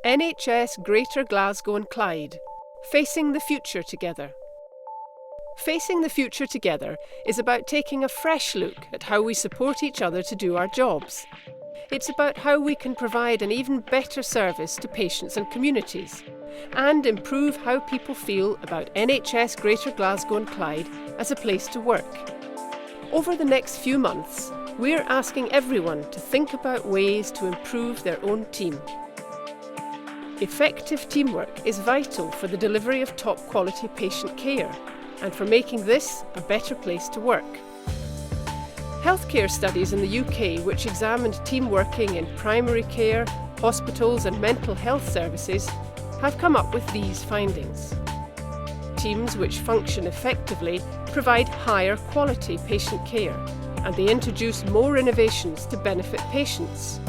NHS Greater Glasgow and Clyde, Facing the Future Together. Facing the Future Together is about taking a fresh look at how we support each other to do our jobs. It's about how we can provide an even better service to patients and communities, and improve how people feel about NHS Greater Glasgow and Clyde as a place to work. Over the next few months, we're asking everyone to think about ways to improve their own team. Effective teamwork is vital for the delivery of top quality patient care and for making this a better place to work. Healthcare studies in the UK which examined team working in primary care, hospitals and mental health services have come up with these findings. Teams which function effectively provide higher quality patient care, and they introduce more innovations to benefit patients.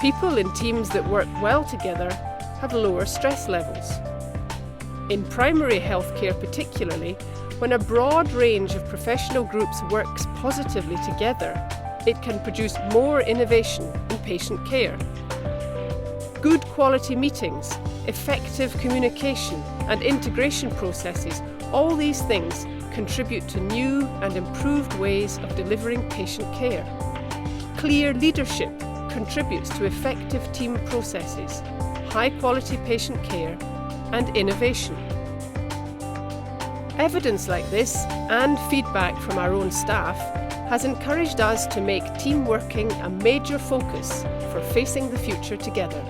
People in teams that work well together have lower stress levels. In primary healthcare particularly, when a broad range of professional groups works positively together, it can produce more innovation in patient care. Good quality meetings, effective communication and integration processes, all these things contribute to new and improved ways of delivering patient care. Clear leadership contributes to effective team processes, high-quality patient care and innovation. Evidence like this and feedback from our own staff has encouraged us to make team working a major focus for facing the future together.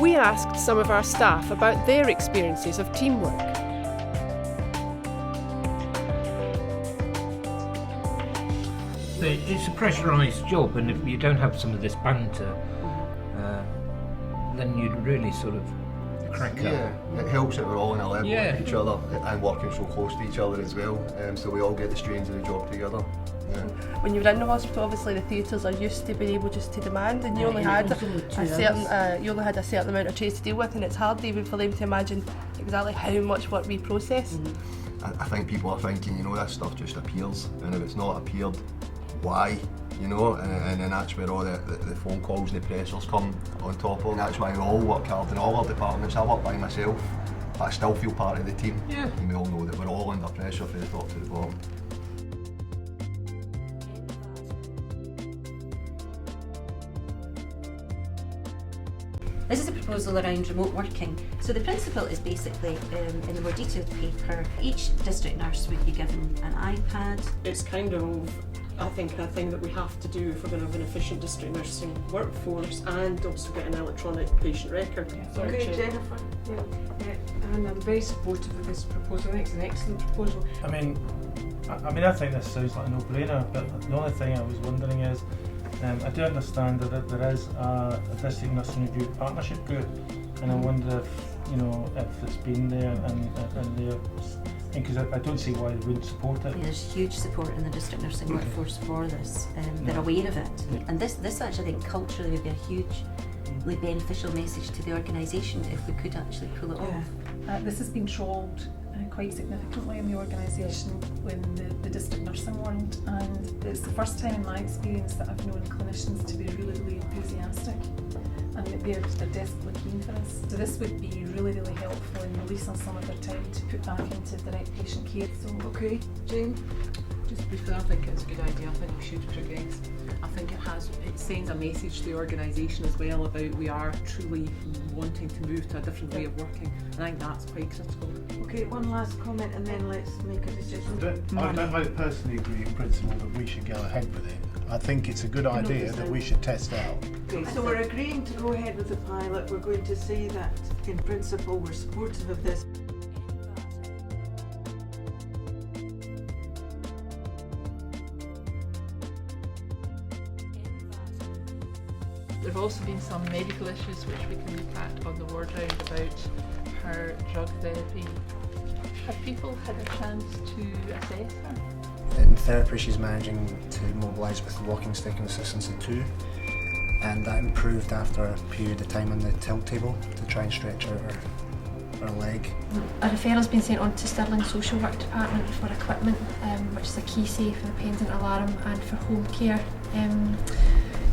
We asked some of our staff about their experiences of teamwork. It's a pressurised job, and if you don't have some of this banter, then you'd really sort of crack up. Yeah, it helps that we're all on a level with each other and working so close to each other as well, so we all get the strains of the job together. Yeah. When you were in the hospital, obviously the theatres are used to being able just to demand, and you only had a certain amount of trays to deal with, and it's hard even for them to imagine exactly how much work we process. I think people are thinking, this stuff just appears, and if it's not appeared, why? And then that's where all the phone calls and the pressures come on top of, and that's why we all work hard in all our departments. I work by myself, but I still feel part of the team, and we all know that we're all under pressure from the top to the bottom. This is a proposal around remote working. So the principle is basically, in the more detailed paper, each district nurse would be given an iPad. It's kind of, I think, a thing that we have to do if we're going to have an efficient district nursing workforce and also get an electronic patient record. Okay, Jennifer. And I'm very supportive of this proposal. I think it's an excellent proposal. I mean, I think this sounds like a no-brainer, but the only thing I was wondering is, I do understand that there is a district nursing review partnership group, and I wonder if it's been there and there, because I don't see why they wouldn't support it. There's huge support in the district nursing workforce for this. They're aware of it, and this actually, I think, culturally would be a hugely beneficial message to the organisation if we could actually pull it off. This has been trolled quite significantly in the organisation in the district nursing world, and it's the first time in my experience that I've known clinicians to be really enthusiastic, and they're desperately keen for this. So this would be really helpful in releasing some of their time to put back into direct patient care. So, okay, Jane? Just briefly, I think it's a good idea. I think we should progress. I think it sends a message to the organisation as well about we are truly wanting to move to a different way of working. And I think that's quite critical. Okay, one last comment and then let's make a decision. I personally agree in principle that we should go ahead with it. I think it's a good idea that we should test out. Okay, so we're agreeing to go ahead with the pilot. We're going to say that in principle we're supportive of this. There have also been some medical issues which we can look at on the ward round about her drug therapy. Have people had a chance to assess her? In therapy she's managing to mobilise with the walking stick and assistance of 2, and that improved after a period of time on the tilt table to try and stretch out her leg. A referral's been sent on to Stirling Social Work Department for equipment, which is a key safe and a pendant alarm and for home care.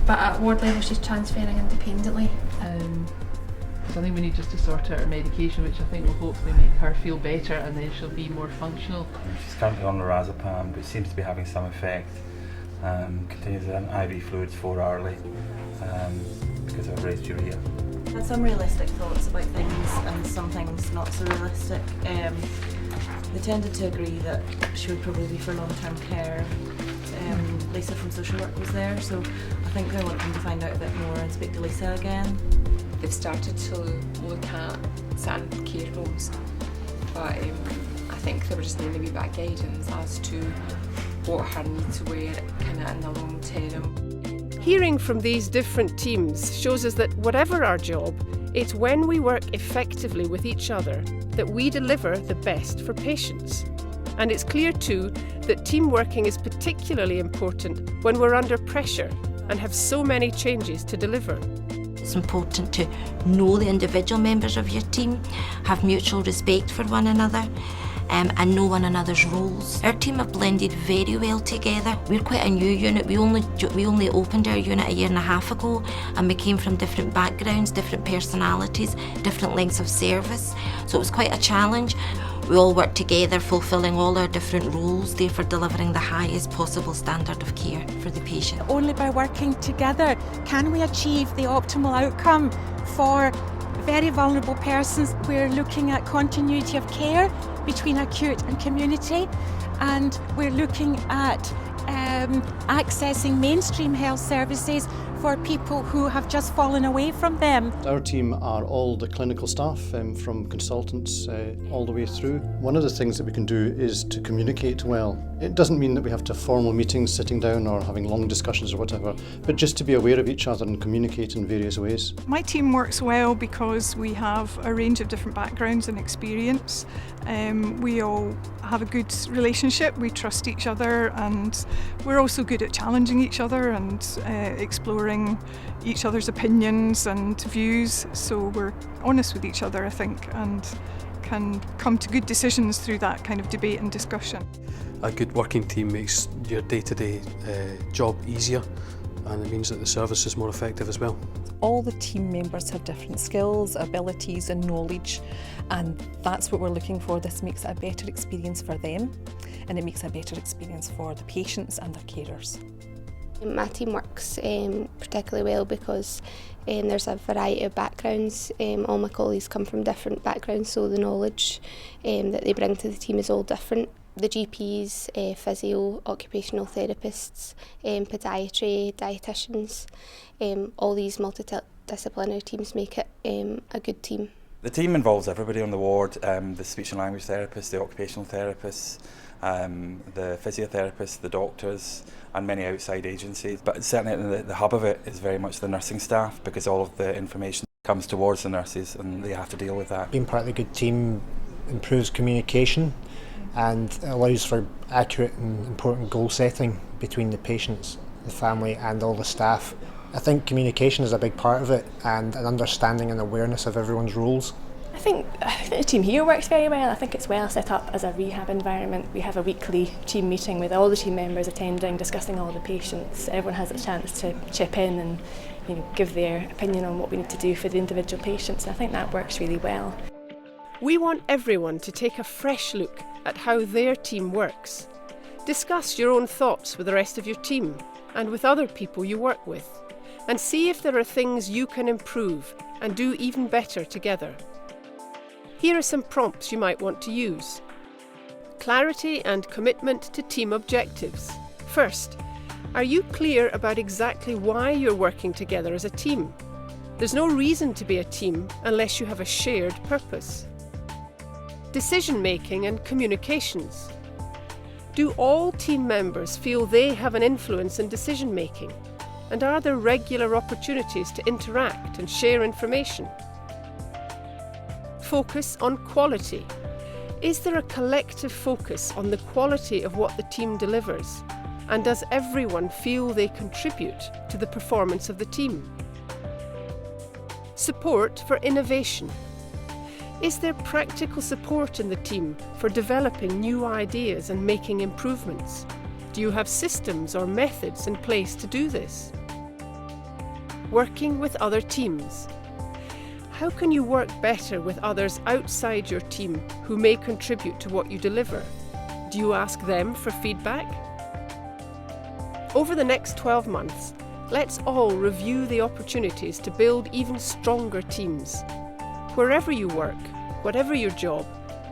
But at ward level she's transferring independently So I think we need just to sort out her medication, which I think will hopefully make her feel better, and then she'll be more functional. She's currently on lorazepam, but seems to be having some effect. Continues with IV fluids 4 hourly because of raised urea. Had some realistic thoughts about things and some things not so realistic. They tended to agree that she would probably be for long-term care. Lisa from social work was there, so I think they're wanting to find out a bit more and speak to Lisa again. They've started to look at standard care homes, but I think they were just needing a wee bit of guidance as to what her needs were kind of in the long term. Hearing from these different teams shows us that whatever our job, it's when we work effectively with each other that we deliver the best for patients. And it's clear too that team working is particularly important when we're under pressure and have so many changes to deliver. It's important to know the individual members of your team, have mutual respect for one another, and know one another's roles. Our team have blended very well together. We're quite a new unit. We only opened our unit a year and a half ago, and we came from different backgrounds, different personalities, different lengths of service. So it was quite a challenge. We all work together, fulfilling all our different roles, therefore delivering the highest possible standard of care for the patient. Only by working together can we achieve the optimal outcome for very vulnerable persons. We're looking at continuity of care between acute and community, and we're looking at accessing mainstream health services for people who have just fallen away from them. Our team are all the clinical staff, from consultants all the way through. One of the things that we can do is to communicate well. It doesn't mean that we have to have formal meetings, sitting down or having long discussions or whatever, but just to be aware of each other and communicate in various ways. My team works well because we have a range of different backgrounds and experience. We all have a good relationship, we trust each other, and we're also good at challenging each other and exploring each other's opinions and views, so we're honest with each other, I think, and can come to good decisions through that kind of debate and discussion. A good working team makes your day-to-day job easier, and it means that the service is more effective as well. All the team members have different skills, abilities and knowledge, and that's what we're looking for. This makes it a better experience for them, and it makes a better experience for the patients and their carers. My team works particularly well because there's a variety of backgrounds. All my colleagues come from different backgrounds, so the knowledge that they bring to the team is all different. The GPs, physio, occupational therapists, podiatry, dietitians, all these multidisciplinary teams make it a good team. The team involves everybody on the ward, the speech and language therapists, the occupational therapists, the physiotherapists, the doctors, and many outside agencies. But certainly the hub of it is very much the nursing staff, because all of the information comes towards the nurses and they have to deal with that. Being part of a good team improves communication and allows for accurate and important goal setting between the patients, the family and all the staff. I think communication is a big part of it, and an understanding and awareness of everyone's roles. I think the team here works very well. I think it's well set up as a rehab environment. We have a weekly team meeting with all the team members attending, discussing all the patients. Everyone has a chance to chip in and give their opinion on what we need to do for the individual patients. And I think that works really well. We want everyone to take a fresh look at how their team works. Discuss your own thoughts with the rest of your team and with other people you work with, and see if there are things you can improve and do even better together. Here are some prompts you might want to use. Clarity and commitment to team objectives. First, are you clear about exactly why you're working together as a team? There's no reason to be a team unless you have a shared purpose. Decision-making and communications. Do all team members feel they have an influence in decision-making? And are there regular opportunities to interact and share information? Focus on quality. Is there a collective focus on the quality of what the team delivers? And does everyone feel they contribute to the performance of the team? Support for innovation. Is there practical support in the team for developing new ideas and making improvements? Do you have systems or methods in place to do this? Working with other teams. How can you work better with others outside your team who may contribute to what you deliver? Do you ask them for feedback? Over the next 12 months, let's all review the opportunities to build even stronger teams. Wherever you work, whatever your job,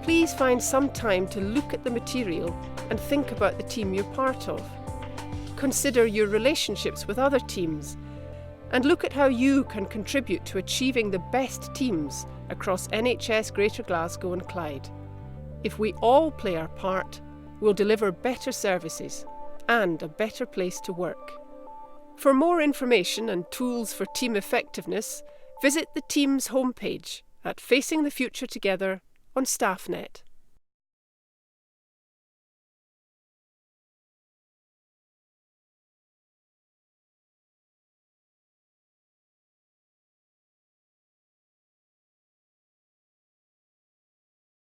please find some time to look at the material and think about the team you're part of. Consider your relationships with other teams and look at how you can contribute to achieving the best teams across NHS Greater Glasgow and Clyde. If we all play our part, we'll deliver better services and a better place to work. For more information and tools for team effectiveness, visit the Teams homepage at Facing the Future Together on StaffNet.